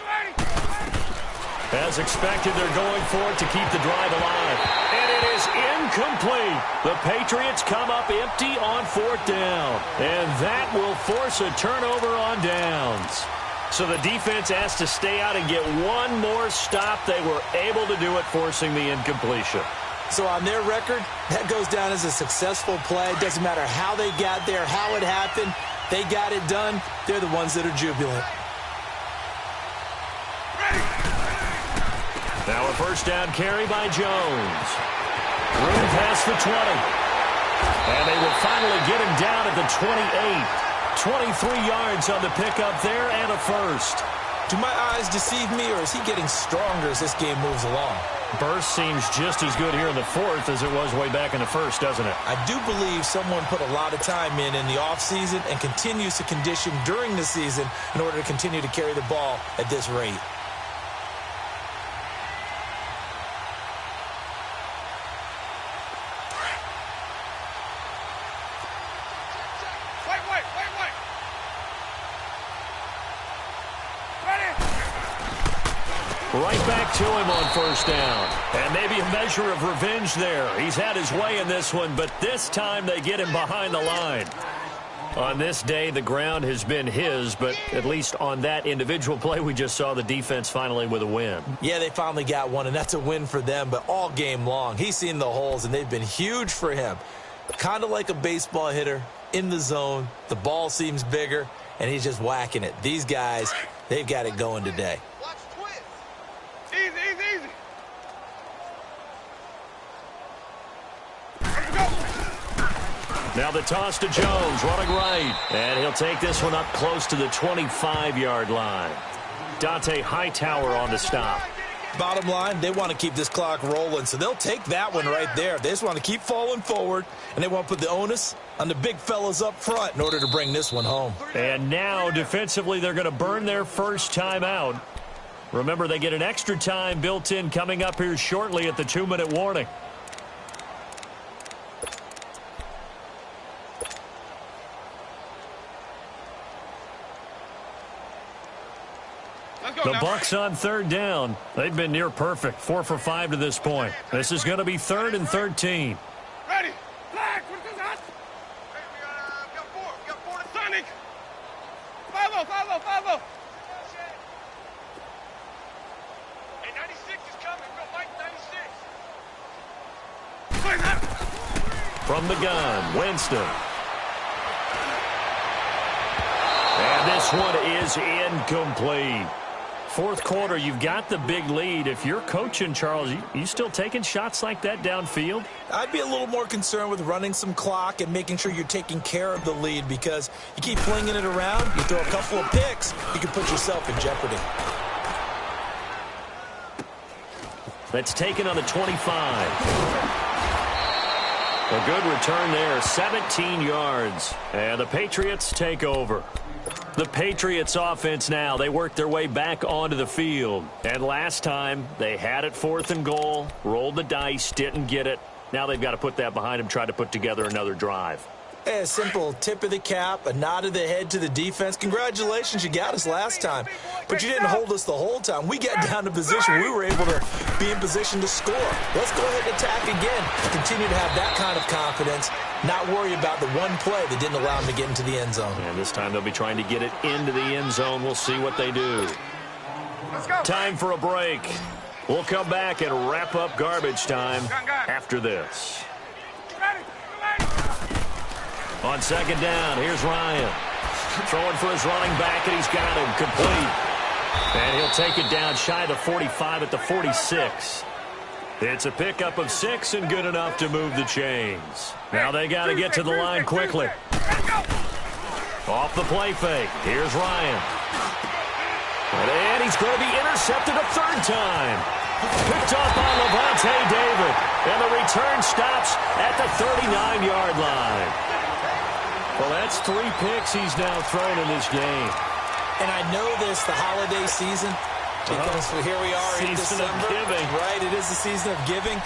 As expected, they're going for it to keep the drive alive. And it is incomplete. The Patriots come up empty on fourth down. And that will force a turnover on downs. So the defense has to stay out and get one more stop. They were able to do it, forcing the incompletion. So on their record, that goes down as a successful play. It doesn't matter how they got there, how it happened. They got it done. They're the ones that are jubilant. Now a first down carry by Jones. Room past the 20. And they will finally get him down at the 28. 23 yards on the pickup there and a first. Do my eyes deceive me, or is he getting stronger as this game moves along? Burst seems just as good here in the fourth as it was way back in the first, doesn't it? I do believe someone put a lot of time in the offseason and continues to condition during the season in order to continue to carry the ball at this rate. Right back to him on first down. And maybe a measure of revenge there. He's had his way in this one, but this time they get him behind the line. On this day, the ground has been his, but at least on that individual play, we just saw the defense finally with a win. Yeah, they finally got one, and that's a win for them, but all game long, he's seen the holes, and they've been huge for him. Kind of like a baseball hitter in the zone. The ball seems bigger, and he's just whacking it. These guys, they've got it going today. Easy. Now the toss to Jones, running right. And he'll take this one up close to the 25-yard line. Dante Hightower on the stop. Bottom line, they want to keep this clock rolling, so they'll take that one right there. They just want to keep falling forward, and they want to put the onus on the big fellas up front in order to bring this one home. And now, defensively, they're going to burn their first time out. Remember, they get an extra time built in coming up here shortly at the 2-minute warning. The Bucs on third down. They've been near perfect. 4 for 5 to this point. This is going to be 3rd and 13. Ready. Flag. What is that? Hey, we got 4. We got 4 to Sonic. 5-0. Hey, 96 is coming. Go, Mike, 96. From the gun, Winston. And this one is incomplete. fourth quarter, you've got the big lead. If you're coaching, Charles, you still taking shots like that downfield? I'd be a little more concerned with running some clock and making sure you're taking care of the lead, because you keep flinging it around, you throw a couple of picks, you can put yourself in jeopardy. That's taken on the 25. A good return there, 17 yards. And the Patriots take over. The Patriots offense now, they work their way back onto the field. And last time, they had it 4th and goal, rolled the dice, didn't get it. Now they've got to put that behind them, try to put together another drive. A simple tip of the cap, a nod of the head to the defense. Congratulations, you got us last time. But you didn't hold us the whole time. We got down to position. We were able to be in position to score. Let's go ahead and attack again. Continue to have that kind of confidence. Not worry about the one play that didn't allow them to get into the end zone. And this time they'll be trying to get it into the end zone. We'll see what they do. Let's go. Time for a break. We'll come back and wrap up garbage time after this. On second down, here's Ryan. Throwing for his running back, and he's got him complete. And he'll take it down shy of the 45 at the 46. It's a pickup of 6 and good enough to move the chains. Now they got to get to the line quickly. Off the play fake. Here's Ryan. And he's going to be intercepted a third time. Picked up by Levante David. And the return stops at the 39-yard line. Well, that's 3 picks he's now thrown in this game. And I know this, the holiday season, because here we are in December. Season of giving. Right, it is the season of giving.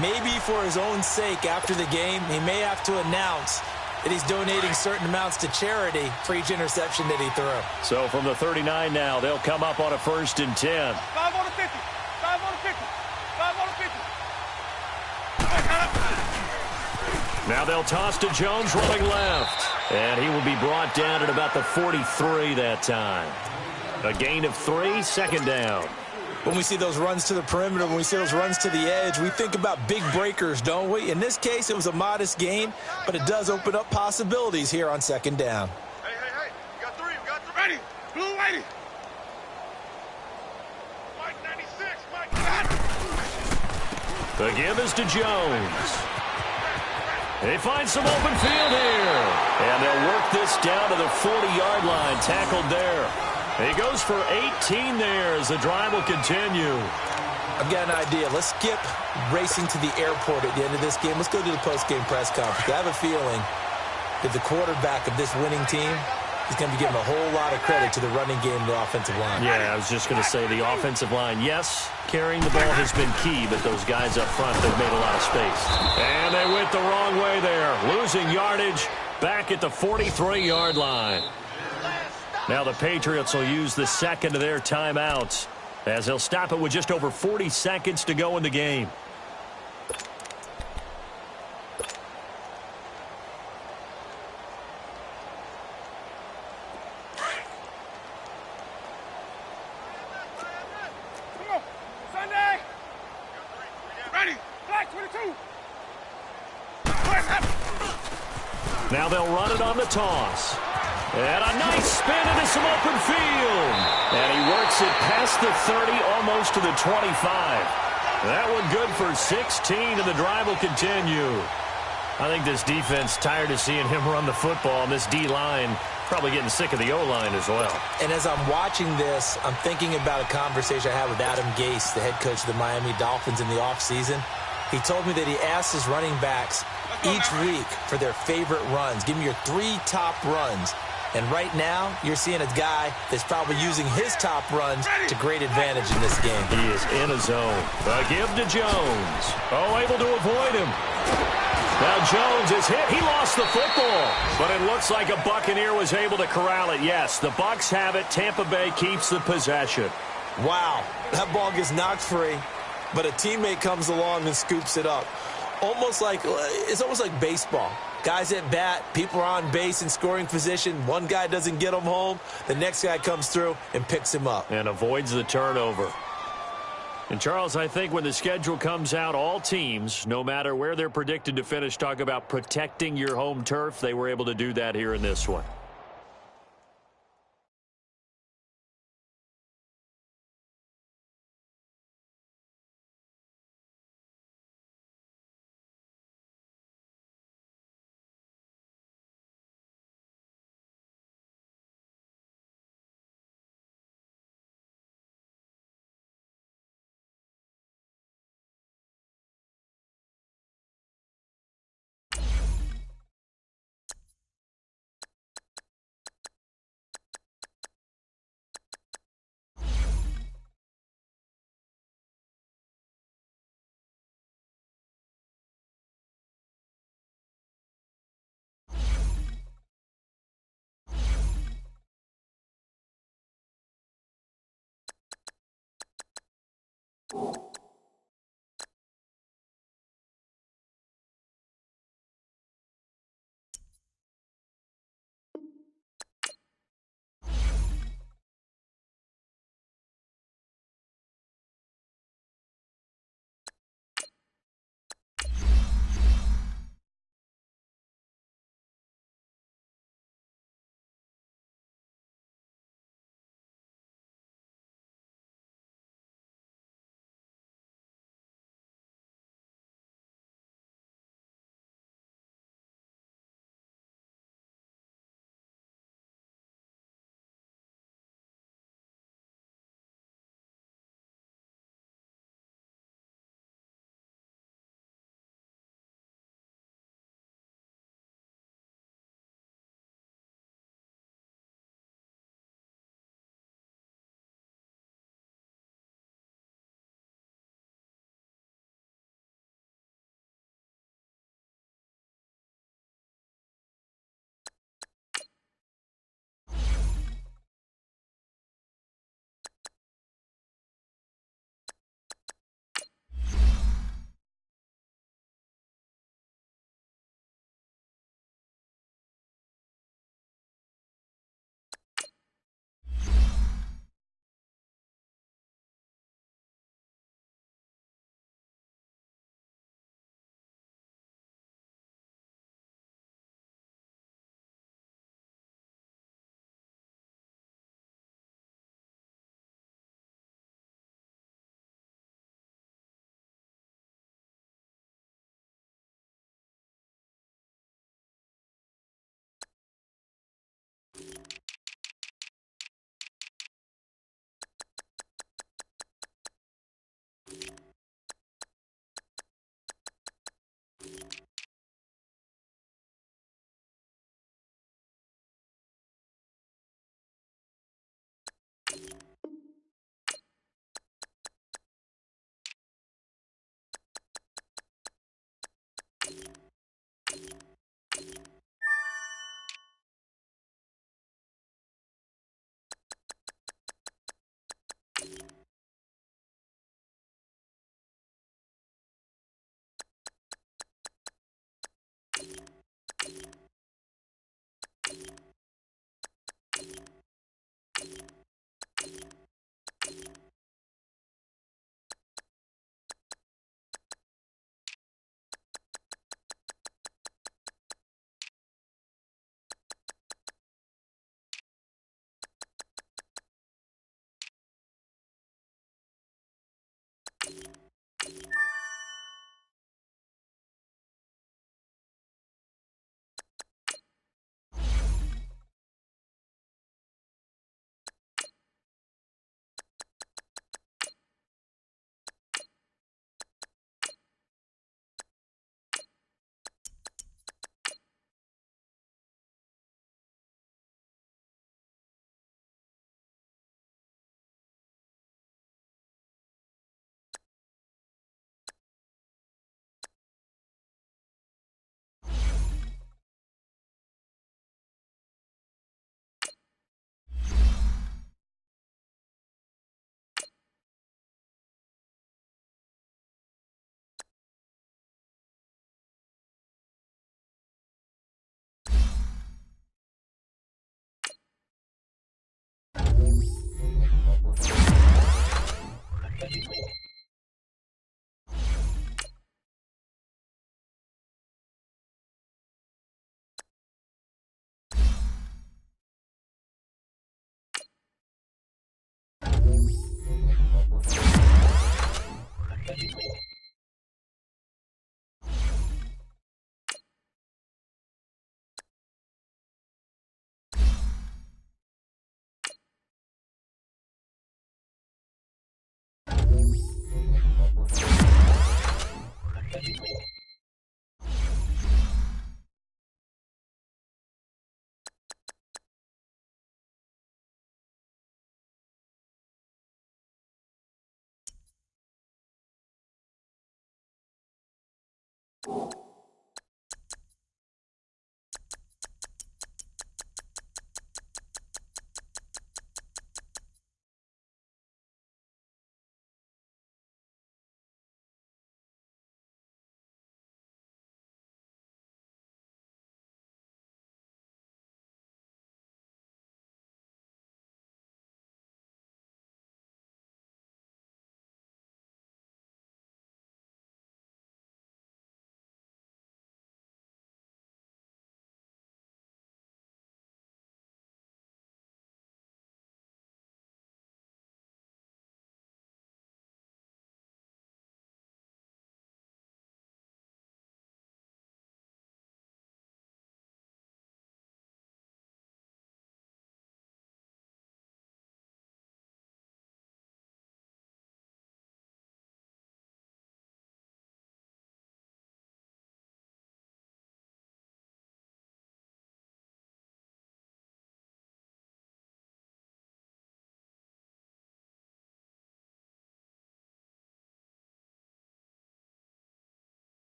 Maybe for his own sake after the game, he may have to announce that he's donating certain amounts to charity for each interception that he threw. So from the 39 now, they'll come up on a 1st and 10. 5 on the 50. 5 on the 50. 5 on the 50. Now they'll toss to Jones running left. And he will be brought down at about the 43 that time. A gain of 3, second down. When we see those runs to the perimeter, when we see those runs to the edge, we think about big breakers, don't we? In this case, it was a modest gain, but it does open up possibilities here on second down. Hey. We got 3. We got 3. Ready. Blue 80. Mike 96. Mike got it. The give is to Jones. They find some open field here. And they'll work this down to the 40-yard line. Tackled there. He goes for 18 there as the drive will continue. I've got an idea. Let's skip racing to the airport at the end of this game. Let's go to the post-game press conference. I have a feeling that the quarterback of this winning team is going to be giving a whole lot of credit to the running game and the offensive line. Yeah, I was just going to say the offensive line, yes, carrying the ball has been key, but those guys up front, they've made a lot of space. And they went the wrong way there, losing yardage back at the 43-yard line. Now the Patriots will use the second of their timeouts as they'll stop it with just over 40 seconds to go in the game. Now they'll run it on the toss. And a nice spin into some open field. And he works it past the 30, almost to the 25. That one good for 16, and the drive will continue. I think this defense tired of seeing him run the football, and this D-line probably getting sick of the O-line as well. And as I'm watching this, I'm thinking about a conversation I had with Adam Gase, the head coach of the Miami Dolphins in the offseason. He told me that he asked his running backs each week for their favorite runs. Give me your 3 top runs. And right now, you're seeing a guy that's probably using his top runs to great advantage in this game. He is in a zone. A give to Jones. Oh, able to avoid him. Now Jones is hit. He lost the football. But it looks like a Buccaneer was able to corral it. Yes, the Bucs have it. Tampa Bay keeps the possession. Wow, that ball gets knocked free, but a teammate comes along and scoops it up. It's almost like baseball. Guys at bat, people are on base in scoring position. One guy doesn't get him home. The next guy comes through and picks him up. And avoids the turnover. And, Charles, I think when the schedule comes out, all teams, no matter where they're predicted to finish, talk about protecting your home turf. They were able to do that here in this one.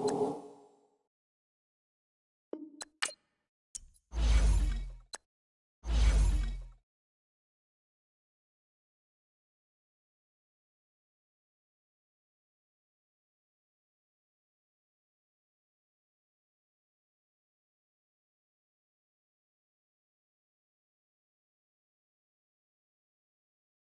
Ringo.